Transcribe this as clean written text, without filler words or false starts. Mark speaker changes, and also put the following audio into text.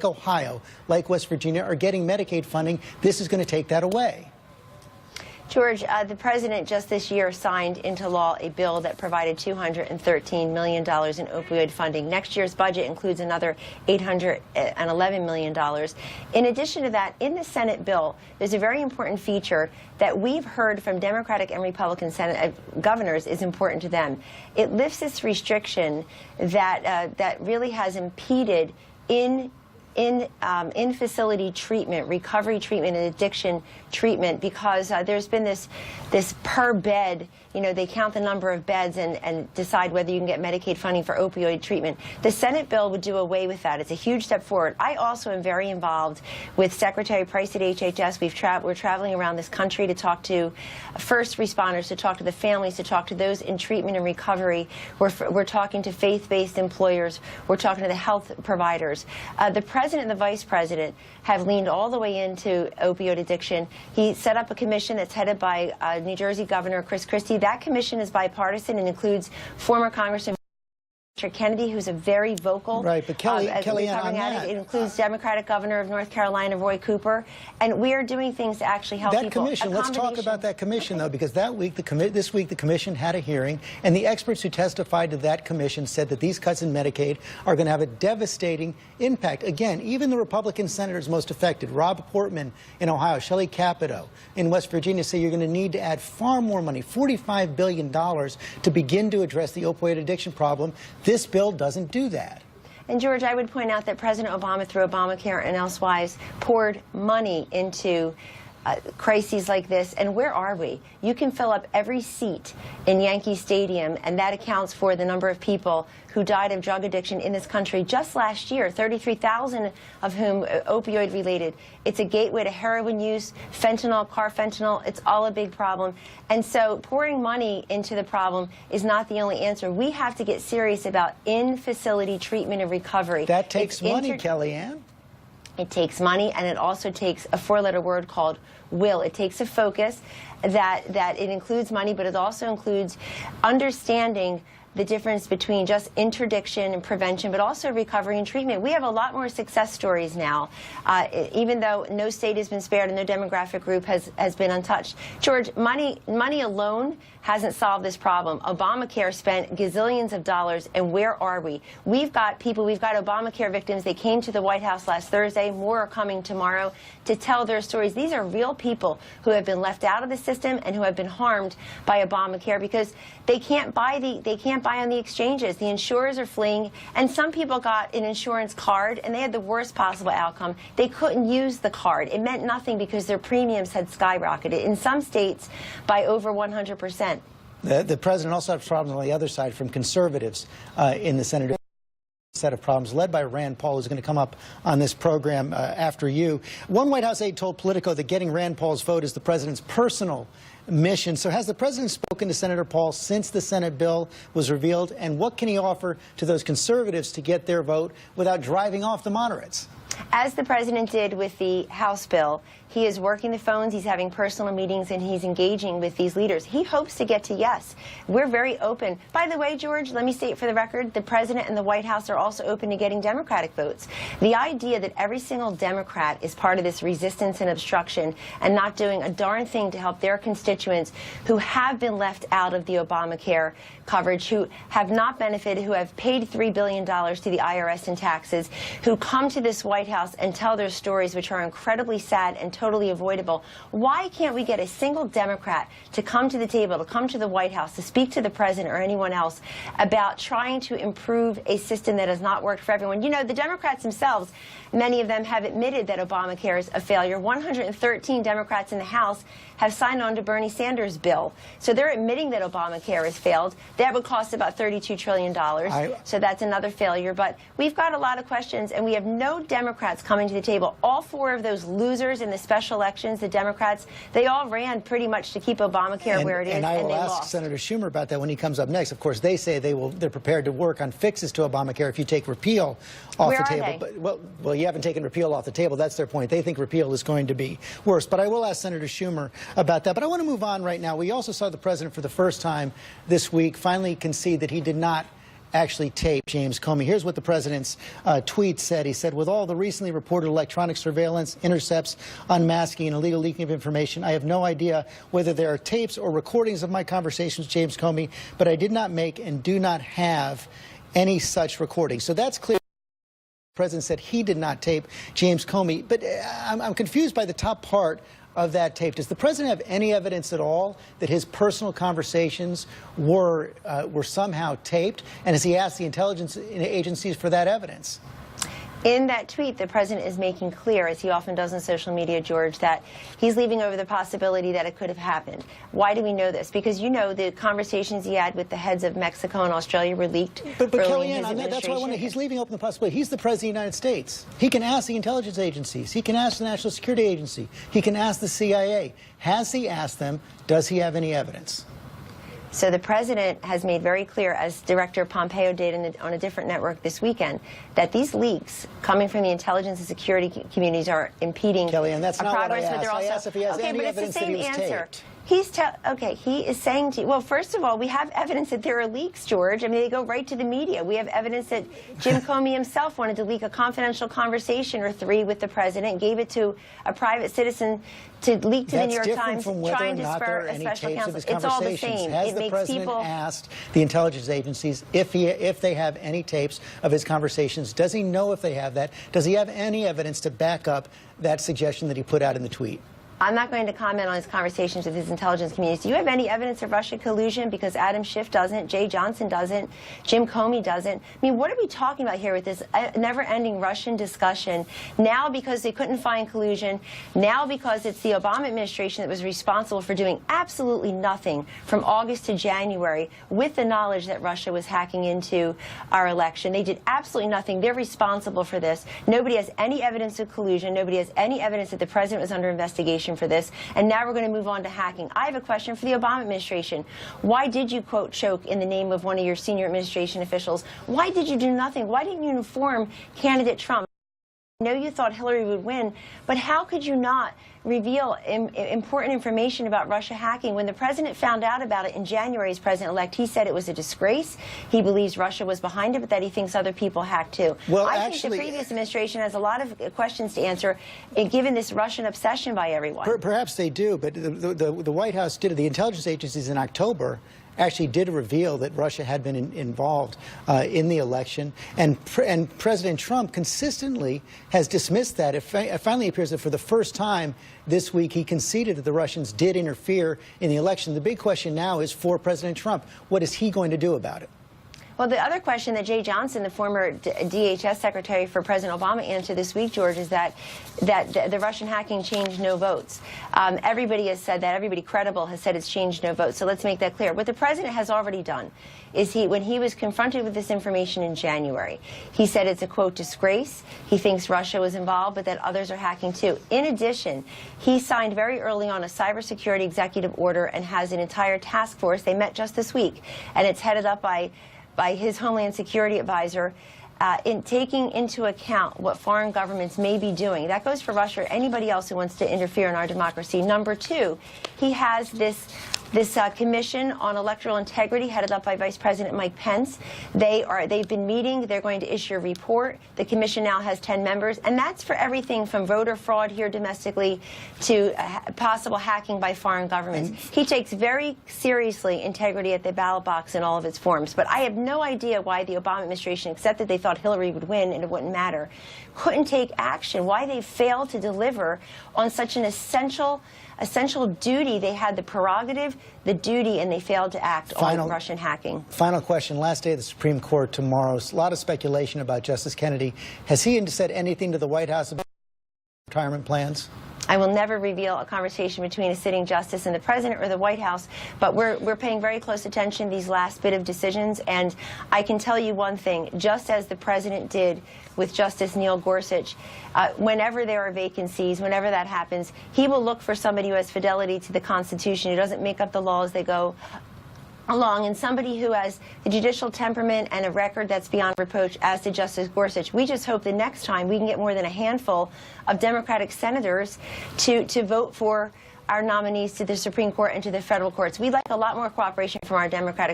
Speaker 1: like Ohio, like West Virginia, are getting Medicaid funding. This is going to take that away.
Speaker 2: George, the president just this year signed into law a bill that provided $213 million in opioid funding. Next year's budget includes another $811 million. In addition to that, in the Senate bill, there's a very important feature that we've heard from Democratic and Republican governors is important to them. It lifts this restriction that really has impeded in-facility treatment, recovery treatment, and addiction treatment, because there's been this per bed, you know, they count the number of beds and decide whether you can get Medicaid funding for opioid treatment. The Senate bill would do away with that. It's a huge step forward. I also am very involved with Secretary Price at HHS. We're traveling around this country to talk to first responders, to talk to the families, to talk to those in treatment and recovery. We're talking to faith-based employers. We're talking to the health providers. The president and the vice president have leaned all the way into opioid addiction. He set up a commission that's headed by New Jersey Governor Chris Christie. That commission is bipartisan and includes former Congressman Kennedy, who's a very vocal.
Speaker 1: Right, but Kellyanne, on that,
Speaker 2: it includes Democratic Governor of North Carolina, Roy Cooper, and we are doing things to actually help
Speaker 1: that
Speaker 2: people.
Speaker 1: Commission. Let's talk about that commission, though, because this week the commission had a hearing, and the experts who testified to that commission said that these cuts in Medicaid are going to have a devastating impact. Again, even the Republican senators most affected, Rob Portman in Ohio, Shelley Capito in West Virginia, say you're going to need to add far more money, $45 billion, to begin to address the opioid addiction problem. This bill doesn't do that.
Speaker 2: And, George, I would point out that President Obama, through Obamacare and elsewise, poured money into crises like this. And where are we? You can fill up every seat in Yankee Stadium, and that accounts for the number of people who died of drug addiction in this country just last year, 33,000 of whom opioid-related. It's a gateway to heroin use, fentanyl, carfentanil. It's all a big problem. And so pouring money into the problem is not the only answer. We have to get serious about in-facility treatment and recovery.
Speaker 1: That takes money, Kellyanne.
Speaker 2: It takes money, and it also takes a four-letter word called will. It takes a focus that it includes money, but it also includes understanding the difference between just interdiction and prevention, but also recovery and treatment. We have a lot more success stories now, even though no state has been spared and no demographic group has been untouched. George, money alone hasn't solved this problem. Obamacare spent gazillions of dollars, and where are we? We've got Obamacare victims. They came to the White House last Thursday. More are coming tomorrow to tell their stories. These are real people who have been left out of the system and who have been harmed by Obamacare because they can't buy on the exchanges. The insurers are fleeing, and some people got an insurance card and they had the worst possible outcome. They couldn't use the card. It meant nothing because their premiums had skyrocketed, in some states by over 100%.
Speaker 1: The president also has problems on the other side from conservatives in the Senate. Set of problems led by Rand Paul, who's going to come up on this program after you. One White House aide told Politico that getting Rand Paul's vote is the president's personal mission. So has the president spoken to Senator Paul since the Senate bill was revealed, and what can he offer to those conservatives to get their vote without driving off the moderates?
Speaker 2: As the president did with the House bill, he is working the phones, he's having personal meetings, and he's engaging with these leaders. He hopes to get to yes. We're very open. By the way, George, let me state for the record, the president and the White House are also open to getting Democratic votes. The idea that every single Democrat is part of this resistance and obstruction and not doing a darn thing to help their constituents who have been left out of the Obamacare coverage, who have not benefited, who have paid $3 billion to the IRS in taxes, who come to this White House and tell their stories, which are incredibly sad and totally avoidable. Why can't we get a single Democrat to come to the table, to come to the White House, to speak to the president or anyone else about trying to improve a system that has not worked for everyone? You know, the Democrats themselves, many of them have admitted that Obamacare is a failure. 113 Democrats in the House have signed on to Bernie Sanders' bill. So they're admitting that Obamacare has failed. That would cost about $32 trillion. So that's another failure. But we've got a lot of questions, and we have no Democrats coming to the table. All four of those losers in the special elections, the Democrats, they all ran pretty much to keep Obamacare where it is,
Speaker 1: and
Speaker 2: they lost.
Speaker 1: I will ask Senator Schumer about that when he comes up next. Of course, they say they're prepared to work on fixes to Obamacare if you take repeal off the table. But, well, you haven't taken repeal off the table. That's their point. They think repeal is going to be worse. But I will ask Senator Schumer about that. But I want to move on right now. We also saw the president for the first time this week finally concede that he did not actually taped James Comey. Here's what the president's tweet said. He said, with all the recently reported electronic surveillance, intercepts, unmasking, and illegal leaking of information, I have no idea whether there are tapes or recordings of my conversations with James Comey, but I did not make and do not have any such recordings. So that's clear. The president said he did not tape James Comey, but I'm confused by the top part of that tape. Does the president have any evidence at all that his personal conversations were somehow taped? And has he asked the intelligence agencies for that evidence?
Speaker 2: In that tweet, the president is making clear, as he often does on social media, George, that he's leaving over the possibility that it could have happened. Why do we know this? Because you know the conversations he had with the heads of Mexico and Australia were leaked.
Speaker 1: But Kellyanne, that's why I wonder, he's leaving open the possibility. He's the president of the United States. He can ask the intelligence agencies. He can ask the National Security Agency. He can ask the CIA. Has he asked them? Does he have any evidence?
Speaker 2: So the president has made very clear, as Director Pompeo did on a different network this weekend, that these leaks coming from the intelligence and security communities are impeding
Speaker 1: Kellyanne, that's not
Speaker 2: progress.
Speaker 1: what I asked.
Speaker 2: But they're also,
Speaker 1: I asked if he has any evidence that he was taped.
Speaker 2: He is saying to you, well, first of all, we have evidence that there are leaks, George. I mean, they go right to the media. We have evidence that Jim Comey himself wanted to leak a confidential conversation or three with the president, gave it to a private citizen to leak to the New York Times, trying to spur a special counsel. It's all the same.
Speaker 1: Has the president asked the intelligence agencies if they have any tapes of his conversations? Does he know if they have that? Does he have any evidence to back up that suggestion that he put out in the tweet?
Speaker 2: I'm not going to comment on his conversations with his intelligence communities. Do you have any evidence of Russia collusion? Because Adam Schiff doesn't, Jay Johnson doesn't, Jim Comey doesn't. I mean, what are we talking about here with this never-ending Russian discussion? Now because they couldn't find collusion, now because it's the Obama administration that was responsible for doing absolutely nothing from August to January with the knowledge that Russia was hacking into our election. They did absolutely nothing. They're responsible for this. Nobody has any evidence of collusion. Nobody has any evidence that the president was under investigation for this, and now we're going to move on to hacking. I have a question for the Obama administration. Why did you, quote, choke in the name of one of your senior administration officials? Why did you do nothing? Why didn't you inform candidate Trump? I know you thought Hillary would win, but how could you not reveal important information about Russia hacking? When the president found out about it in January as president-elect, he said it was a disgrace. He believes Russia was behind it, but that he thinks other people hacked too.
Speaker 1: Well,
Speaker 2: I think the previous administration has a lot of questions to answer, given this Russian obsession by everyone.
Speaker 1: Perhaps they do, but the White House did it. The intelligence agencies in October actually did reveal that Russia had been involved in the election, and President Trump consistently has dismissed that. It finally appears that for the first time this week he conceded that the Russians did interfere in the election. The big question now is for President Trump, what is he going to do about it?
Speaker 2: Well, the other question that Jay Johnson, the former DHS secretary for President Obama, answered this week, George, is that the Russian hacking changed no votes. Everybody has said that. Everybody credible has said it's changed no votes. So let's make that clear. What the president has already done is when he was confronted with this information in January, he said it's a, quote, disgrace. He thinks Russia was involved, but that others are hacking too. In addition, he signed very early on a cybersecurity executive order and has an entire task force. They met just this week, and it's headed up by his Homeland Security advisor, in taking into account what foreign governments may be doing. That goes for Russia or anybody else who wants to interfere in our democracy. Number two, he has this commission on electoral integrity headed up by Vice President Mike Pence. They've been meeting. They're going to issue a report. The commission now has 10 members, and that's for everything from voter fraud here domestically to possible hacking by foreign governments. He takes very seriously integrity at the ballot box in all of its forms. But I have no idea why the Obama administration, except that they thought Hillary would win and it wouldn't matter, couldn't take action. Why they failed to deliver on such an essential duty. They had the prerogative, the duty, and they failed to act on Russian hacking. Final
Speaker 1: question. Last day of the Supreme Court tomorrow. A lot of speculation about Justice Kennedy. Has he said anything to the White House about retirement plans?
Speaker 2: I will never reveal a conversation between a sitting justice and the president or the White House, but we're paying very close attention to these last bit of decisions, and I can tell you one thing, just as the president did with Justice Neil Gorsuch, whenever there are vacancies, whenever that happens, he will look for somebody who has fidelity to the Constitution, who doesn't make up the law as they go along, and somebody who has the judicial temperament and a record that's beyond reproach, as did Justice Gorsuch. We just hope the next time we can get more than a handful of Democratic senators to vote for our nominees to the Supreme Court and to the federal courts. We'd like a lot more cooperation from our Democratic